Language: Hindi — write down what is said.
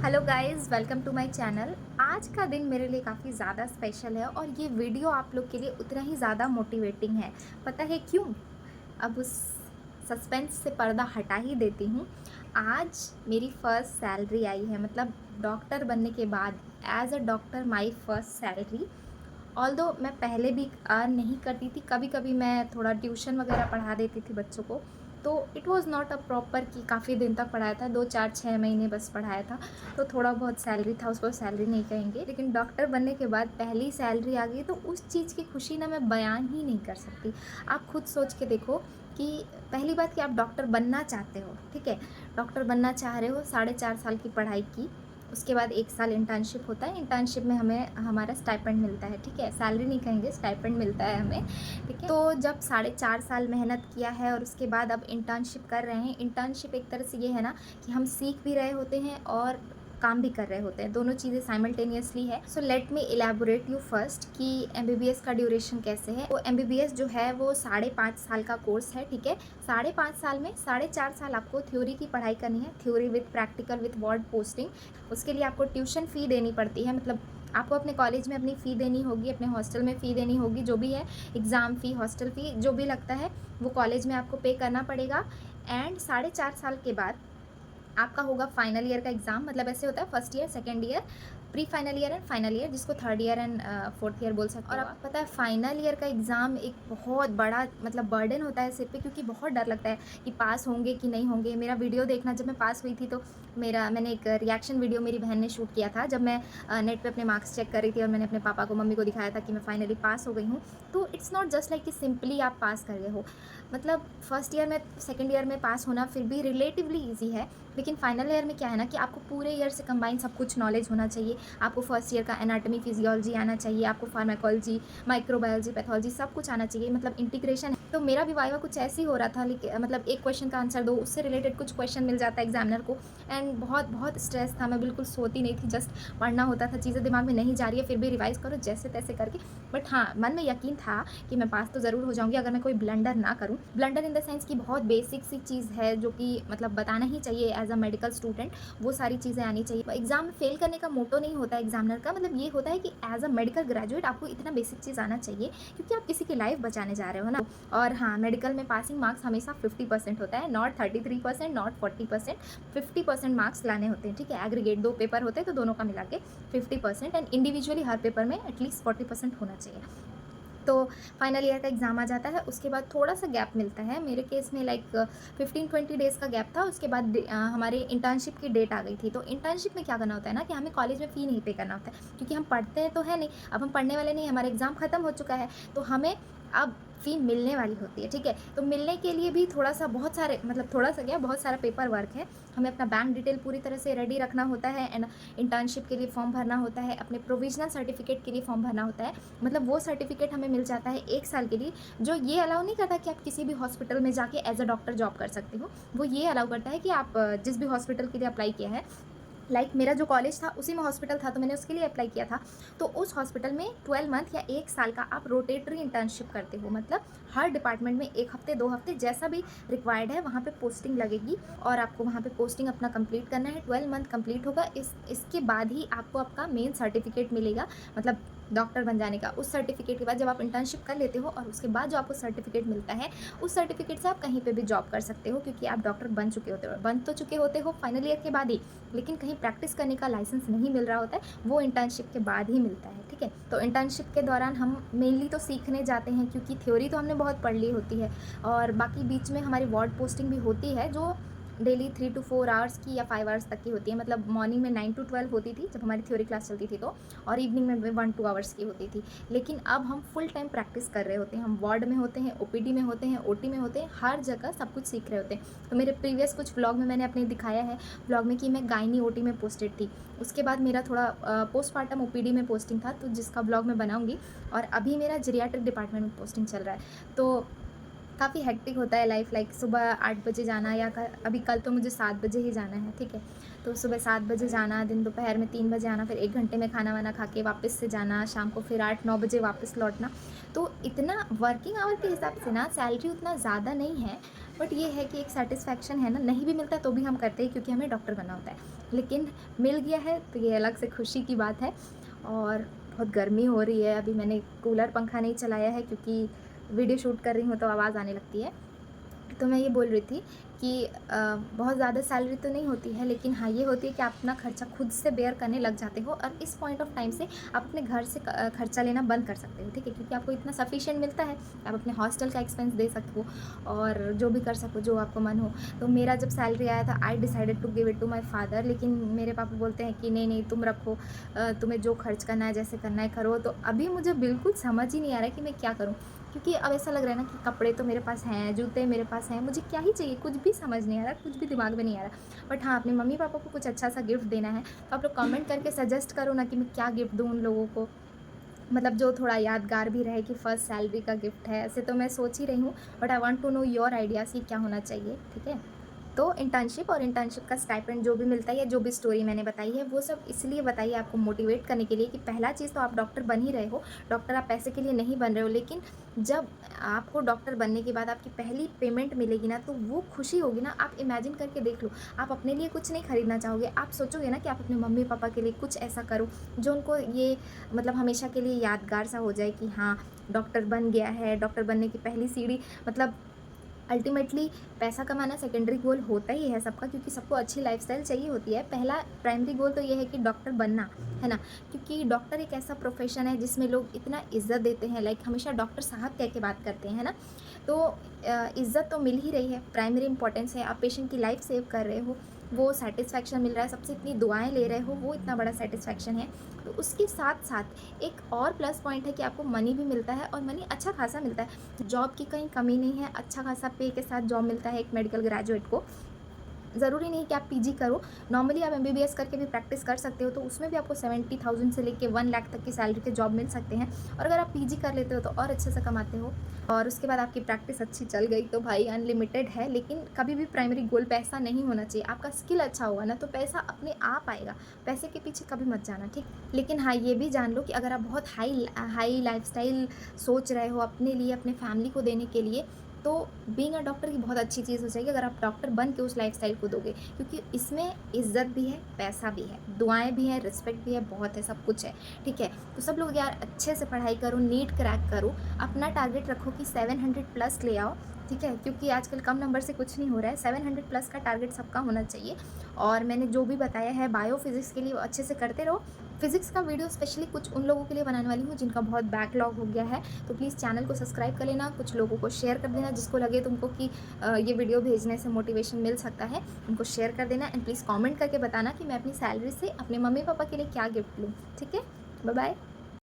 Hello guys, welcome to my channel. आज का दिन मेरे लिए काफ़ी ज़्यादा स्पेशल है और ये वीडियो आप लोग के लिए उतना ही ज़्यादा मोटिवेटिंग है। पता है क्यों? अब उस सस्पेंस से पर्दा हटा ही देती हूँ। आज मेरी फ़र्स्ट सैलरी आई है, मतलब डॉक्टर बनने के बाद as a doctor my first salary. Although मैं पहले भी अर्न नहीं करती थी, कभी कभी मैं थोड़ा ट्यूशन वगैरह पढ़ा देती थी बच्चों को, तो it was not a proper कि काफ़ी दिन तक पढ़ाया था, 2 4 6 महीने बस पढ़ाया था, तो थोड़ा बहुत सैलरी था, उसको सैलरी नहीं कहेंगे। लेकिन डॉक्टर बनने के बाद पहली सैलरी आ गई, तो उस चीज़ की खुशी ना मैं बयान ही नहीं कर सकती। आप खुद सोच के देखो कि पहली बात कि आप डॉक्टर बनना चाहते हो, ठीक है, डॉक्टर बनना चाह रहे हो, 4.5 साल की पढ़ाई की, उसके बाद 1 साल इंटर्नशिप होता है, इंटर्नशिप में हमें हमारा स्टाइपेंड मिलता है, ठीक है, सैलरी नहीं कहेंगे, स्टाइपेंड मिलता है हमें, ठीक है। तो जब 4.5 साल मेहनत किया है और उसके बाद अब इंटर्नशिप कर रहे हैं, इंटर्नशिप एक तरह से ये है ना कि हम सीख भी रहे होते हैं और काम भी कर रहे होते हैं, दोनों चीज़ें साइमल्टेनियसली है। So let me elaborate you first कि एमबीबीएस का ड्यूरेशन कैसे है। वो एमबीबीएस जो है वो 5.5 साल का कोर्स है, ठीक है। 5.5 साल में 4.5 साल आपको थ्योरी की पढ़ाई करनी है, theory with practical with ward posting. उसके लिए आपको ट्यूशन फ़ी देनी पड़ती है, मतलब आपको अपने कॉलेज में अपनी फ़ी देनी होगी, अपने हॉस्टल में फ़ी देनी होगी, जो भी है, एग्ज़ाम फ़ी, हॉस्टल फ़ी, जो भी लगता है वो कॉलेज में आपको पे करना पड़ेगा। एंड 4.5 साल के बाद आपका होगा फाइनल ईयर का एग्ज़ाम। मतलब ऐसे होता है first year, second year, pre final year and final year, जिसको third year and fourth year बोल सकते हो। और आपको पता है फाइनल ईयर का एग्ज़ाम एक बहुत बड़ा मतलब बर्डन होता है सिर पे, क्योंकि बहुत डर लगता है कि पास होंगे कि नहीं होंगे। मेरा वीडियो देखना, जब मैं पास हुई थी तो मैंने एक रिएक्शन वीडियो मेरी बहन ने शूट किया था, जब मैं नेट पे अपने मार्क्स चेक कर रही थी और मैंने अपने पापा को, मम्मी को दिखाया था कि मैं फाइनली पास हो गई हूँ। तो इट्स नॉट जस्ट लाइक कि सिंपली आप पास कर गए हो, मतलब फर्स्ट ईयर में, सेकेंड ईयर में पास होना फिर भी रिलेटिवली ईजी है, लेकिन फाइनल ईयर में क्या है ना कि आपको पूरे ईयर से कंबाइन सब कुछ नॉलेज होना चाहिए। आपको फर्स्ट ईयर का एनाटॉमी, फिजियोलॉजी आना चाहिए, आपको फार्माकोलॉजी, माइक्रोबायोलॉजी, पैथोलॉजी सब कुछ आना चाहिए, मतलब इंटीग्रेशन। तो मेरा भी वाइवा कुछ ऐसे ही हो रहा था, लेकिन मतलब एक क्वेश्चन का आंसर दो, उससे रिलेटेड कुछ क्वेश्चन मिल जाता है एग्जामिनर को, एंड बहुत बहुत स्ट्रेस था, मैं बिल्कुल सोती नहीं थी, जस्ट पढ़ना होता था, चीज़ें दिमाग में नहीं जा रही है फिर भी रिवाइज़ करो जैसे तैसे करके। बट हाँ, मन में यकीन था कि मैं पास तो ज़रूर हो जाऊँगी अगर मैं कोई ब्लंडर ना करूँ। ब्लंडर इन द सेंस की बहुत बेसिक सी चीज़ है जो कि मतलब बताना ही चाहिए एज अ मेडिकल स्टूडेंट, वो सारी चीज़ें आनी चाहिए। एग्जाम में फेल करने का मोटो नहीं होता है एग्जामिनर का, मतलब ये होता है कि एज अ मेडिकल ग्रेजुएट आपको इतना बेसिक चीज़ आना चाहिए, क्योंकि आप किसी की लाइफ बचाने जा रहे हो ना। और हाँ, मेडिकल में पासिंग मार्क्स हमेशा 50% होता है, नॉट 33%, नॉट 40%, 50% मार्क्स लाने होते हैं, ठीक है। एग्रीगेट 2 पेपर होते हैं तो दोनों का मिला के 50%, एंड इंडिविजुअली हर पेपर में एटलीस्ट 40% होना चाहिए। तो फाइनल ईयर का एग्ज़ाम आ जाता है, उसके बाद थोड़ा सा गैप मिलता है, मेरे केस में लाइक 15-20 डेज़ का गैप था। उसके बाद हमारे इंटर्नशिप की डेट आ गई थी। तो इंटर्नशिप में क्या करना होता है ना कि हमें कॉलेज में फ़ी नहीं पे करना होता है, क्योंकि हम पढ़ते हैं तो है नहीं, अब हम पढ़ने वाले नहीं, हमारा एग्ज़ाम ख़त्म हो चुका है, तो हमें अब फ़ी मिलने वाली होती है, ठीक है। तो मिलने के लिए भी थोड़ा सा, बहुत सारे, मतलब थोड़ा सा क्या, बहुत सारा पेपर वर्क है। हमें अपना बैंक डिटेल पूरी तरह से रेडी रखना होता है, एंड इंटर्नशिप के लिए फॉर्म भरना होता है, अपने प्रोविजनल सर्टिफिकेट के लिए फॉर्म भरना होता है। मतलब वो सर्टिफिकेट हमें मिल जाता है 1 साल के लिए, जो ये अलाउ नहीं करता कि आप किसी भी हॉस्पिटल में जाके एज अ डॉक्टर जॉब कर सकते हो। वो ये अलाउ करता है कि आप जिस भी हॉस्पिटल के लिए अप्लाई किया है, लाइक मेरा जो कॉलेज था उसी में हॉस्पिटल था, तो मैंने उसके लिए अप्लाई किया था। तो उस हॉस्पिटल में 12 मंथ या 1 साल का आप रोटेटरी इंटर्नशिप करते हो, मतलब हर डिपार्टमेंट में 1 हफ्ते 2 हफ्ते जैसा भी रिक्वायर्ड है वहाँ पे पोस्टिंग लगेगी, और आपको वहाँ पे पोस्टिंग अपना कंप्लीट करना है। 12 मंथ कंप्लीट होगा, इसके बाद ही आपको आपका मेन सर्टिफिकेट मिलेगा, मतलब डॉक्टर बन जाने का। उस सर्टिफिकेट के बाद जब आप इंटर्नशिप कर लेते हो और उसके बाद जो आपको सर्टिफिकेट मिलता है, उस सर्टिफिकेट से आप कहीं पे भी जॉब कर सकते हो, क्योंकि आप डॉक्टर बन तो चुके होते हो फाइनल ईयर के बाद ही, लेकिन कहीं प्रैक्टिस करने का लाइसेंस नहीं मिल रहा होता है, वो इंटर्नशिप के बाद ही मिलता है, ठीक है। तो इंटर्नशिप के दौरान हम मेनली तो सीखने जाते हैं, क्योंकि थ्योरी तो हमने बहुत पढ़ ली होती है, और बाकी बीच में हमारी वार्ड पोस्टिंग भी होती है, जो डेली 3 to 4 आवर्स की या 5 आवर्स तक की होती है। मतलब मॉर्निंग में 9 to 12 होती थी जब हमारी थ्योरी क्लास चलती थी, तो और इवनिंग में 1-2 आवर्स की होती थी। लेकिन अब हम फुल टाइम प्रैक्टिस कर रहे होते हैं, हम वार्ड में होते हैं, ओपीडी में होते हैं, ओटी में होते हैं, हर जगह सब कुछ सीख रहे होते हैं। तो मेरे प्रीवियस कुछ व्लॉग में मैंने अपने दिखाया है, व्लॉग में, कि मैं गायनी ओटी में पोस्टेड थी। उसके बाद मेरा थोड़ा पोस्टमार्टम ओपीडी में पोस्टिंग था, तो जिसका व्लॉग मैं बनाऊंगी। और अभी मेरा जीरियाट्रिक डिपार्टमेंट में पोस्टिंग चल रहा है। तो काफ़ी हेक्टिक होता है लाइफ, लाइक सुबह 8 बजे जाना, या अभी कल तो मुझे 7 बजे ही जाना है, ठीक है। तो सुबह 7 बजे जाना, दिन दोपहर में 3 बजे आना, फिर 1 घंटे में खाना वाना खा के वापस से जाना, शाम को फिर 8-9 बजे वापस लौटना। तो इतना वर्किंग आवर के हिसाब से ना सैलरी उतना ज़्यादा नहीं है, बट ये है कि एक सेटिस्फैक्शन है ना, नहीं भी मिलता तो भी हम करते हैं, क्योंकि हमें डॉक्टर बनना होता है। लेकिन मिल गया है तो ये अलग से खुशी की बात है। और बहुत गर्मी हो रही है, अभी मैंने कूलर पंखा नहीं चलाया है क्योंकि वीडियो शूट कर रही हूँ तो आवाज़ आने लगती है। तो मैं ये बोल रही थी कि बहुत ज़्यादा सैलरी तो नहीं होती है, लेकिन हाँ, ये होती है कि आप अपना खर्चा खुद से बेयर करने लग जाते हो और इस पॉइंट ऑफ टाइम से आप अपने घर से खर्चा लेना बंद कर सकते हो, ठीक है? क्योंकि आपको इतना सफिशिएंट मिलता है, आप अपने हॉस्टल का एक्सपेंस दे सको और जो भी कर सको जो आपको मन हो। तो मेरा जब सैलरी आया था, I decided to give it to my father, लेकिन मेरे पापा बोलते हैं कि नहीं नहीं तुम रखो, तुम्हें जो खर्च करना है जैसे करना है करो। तो अभी मुझे बिल्कुल समझ ही नहीं आ रहा है कि मैं क्या करूँ, क्योंकि अब ऐसा लग रहा है ना कि कपड़े तो मेरे पास हैं, जूते मेरे पास हैं, मुझे क्या ही चाहिए, कुछ भी समझ नहीं आ रहा, कुछ भी दिमाग में नहीं आ रहा। बट हाँ, अपने मम्मी पापा को कुछ अच्छा सा गिफ्ट देना है, तो आप लोग कमेंट करके सजेस्ट करो ना कि मैं क्या गिफ्ट दूँ उन लोगों को, मतलब जो थोड़ा यादगार भी रहे कि फर्स्ट सैलरी का गिफ्ट है। ऐसे तो मैं सोच ही रही हूँ, but I want to know your ideas कि क्या होना चाहिए, ठीक है? तो इंटर्नशिप और इंटर्नशिप का स्टाइपेंड जो भी मिलता है या जो भी स्टोरी मैंने बताई है, वो सब इसलिए बताइए आपको मोटिवेट करने के लिए कि पहला चीज़ तो आप डॉक्टर बन ही रहे हो, डॉक्टर आप पैसे के लिए नहीं बन रहे हो, लेकिन जब आपको डॉक्टर बनने के बाद आपकी पहली पेमेंट मिलेगी ना, तो वो खुशी होगी ना, आप इमेजिन करके देख लो। आप अपने लिए कुछ नहीं खरीदना चाहोगे, आप सोचोगे ना कि आप अपने मम्मी पापा के लिए कुछ ऐसा करो जो उनको ये मतलब हमेशा के लिए यादगार सा हो जाए कि हाँ, डॉक्टर बन गया है। डॉक्टर बनने की पहली सीढ़ी मतलब अल्टीमेटली पैसा कमाना सेकेंडरी गोल होता ही है सबका, क्योंकि सबको अच्छी लाइफस्टाइल चाहिए होती है। पहला प्राइमरी गोल तो ये है कि डॉक्टर बनना, है ना? क्योंकि डॉक्टर एक ऐसा प्रोफेशन है जिसमें लोग इतना इज्जत देते हैं, लाइक हमेशा डॉक्टर साहब कह के बात करते हैं, है ना? तो इज्जत तो मिल ही रही है, प्राइमरी इंपॉर्टेंस है, आप पेशेंट की लाइफ सेव कर रहे हो, वो सेटिस्फैक्शन मिल रहा है, सबसे इतनी दुआएं ले रहे हो, वो इतना बड़ा सेटिस्फैक्शन है। तो उसके साथ साथ एक और प्लस पॉइंट है कि आपको मनी भी मिलता है और मनी अच्छा खासा मिलता है, जॉब की कहीं कमी नहीं है, अच्छा खासा पे के साथ जॉब मिलता है एक मेडिकल ग्रेजुएट को। ज़रूरी नहीं कि आप पीजी करो, नॉर्मली आप एमबीबीएस करके भी प्रैक्टिस कर सकते हो, तो उसमें भी आपको 70,000 से लेके 1 लाख तक की सैलरी के जॉब मिल सकते हैं। और अगर आप पीजी कर लेते हो तो और अच्छे से कमाते हो, और उसके बाद आपकी प्रैक्टिस अच्छी चल गई तो भाई अनलिमिटेड है। लेकिन कभी भी प्राइमरी गोल पैसा नहीं होना चाहिए, आपका स्किल अच्छा होगा ना तो पैसा अपने आप आएगा, पैसे के पीछे कभी मत जाना, ठीक? लेकिन हाँ, ये भी जान लो कि अगर आप बहुत हाई लाइफस्टाइल सोच रहे हो अपने लिए, अपने फैमिली को देने के लिए, तो बीइंग अ डॉक्टर की बहुत अच्छी चीज़ हो जाएगी अगर आप डॉक्टर बन के उस लाइफस्टाइल को दोगे, क्योंकि इसमें इज्जत भी है, पैसा भी है, दुआएं भी हैं, रिस्पेक्ट भी है, बहुत है, सब कुछ है, ठीक है? तो सब लोग यार अच्छे से पढ़ाई करो, नीट क्रैक करो, अपना टारगेट रखो कि 700 प्लस ले आओ, ठीक है? क्योंकि आजकल कम नंबर से कुछ नहीं हो रहा है, 700 प्लस का टारगेट सबका होना चाहिए। और मैंने जो भी बताया है बायो फिजिक्स के लिए वो अच्छे से करते रहो। फिजिक्स का वीडियो स्पेशली कुछ उन लोगों के लिए बनाने वाली हूँ जिनका बहुत बैकलॉग हो गया है, तो प्लीज़ चैनल को सब्सक्राइब कर लेना, कुछ लोगों को शेयर कर देना जिसको लगे तुमको कि ये वीडियो भेजने से मोटिवेशन मिल सकता है, उनको शेयर कर देना। एंड प्लीज़ कमेंट करके बताना कि मैं अपनी सैलरी से अपने मम्मी पापा के लिए क्या गिफ्ट लूँ, ठीक है? Bye bye.